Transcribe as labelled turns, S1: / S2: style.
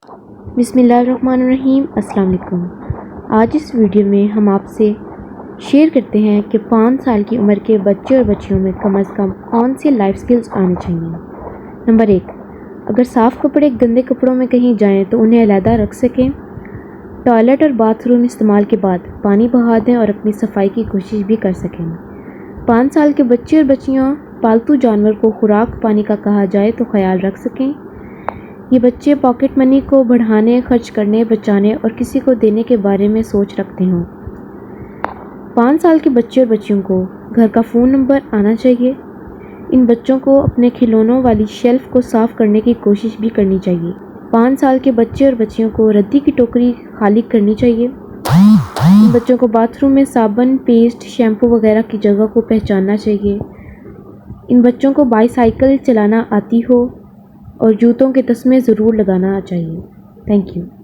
S1: بسم اللہ الرحمن الرحیم۔ السلام علیکم۔ آج اس ویڈیو میں ہم آپ سے شیئر کرتے ہیں کہ 5 سال کی عمر کے بچے اور بچیوں میں کم از کم کون سی لائف سکلز آنی چاہیے۔ نمبر 1، اگر صاف کپڑے گندے کپڑوں میں کہیں جائیں تو انہیں علیحدہ رکھ سکیں۔ ٹوائلٹ اور باتھ روم استعمال کے بعد پانی بہا دیں اور اپنی صفائی کی کوشش بھی کر سکیں۔ 5 سال کے بچے اور بچیاں پالتو جانور کو خوراک پانی کا کہا جائے تو خیال رکھ سکیں۔ یہ بچے پاکٹ منی کو بڑھانے، خرچ کرنے، بچانے اور کسی کو دینے کے بارے میں سوچ رکھتے ہوں۔ 5 سال کے بچے اور بچیوں کو گھر کا فون نمبر آنا چاہیے۔ ان بچوں کو اپنے کھلونوں والی شیلف کو صاف کرنے کی کوشش بھی کرنی چاہیے۔ 5 سال کے بچے اور بچیوں کو ردی کی ٹوکری خالی کرنی چاہیے۔ ان بچوں کو باتھ روم میں صابن، پیسٹ، شیمپو وغیرہ کی جگہ کو پہچاننا چاہیے۔ ان بچوں کو بائی سائیکل چلانا آتی ہو اور جوتوں کے تسمے ضرور لگانا چاہیے۔ Thank you.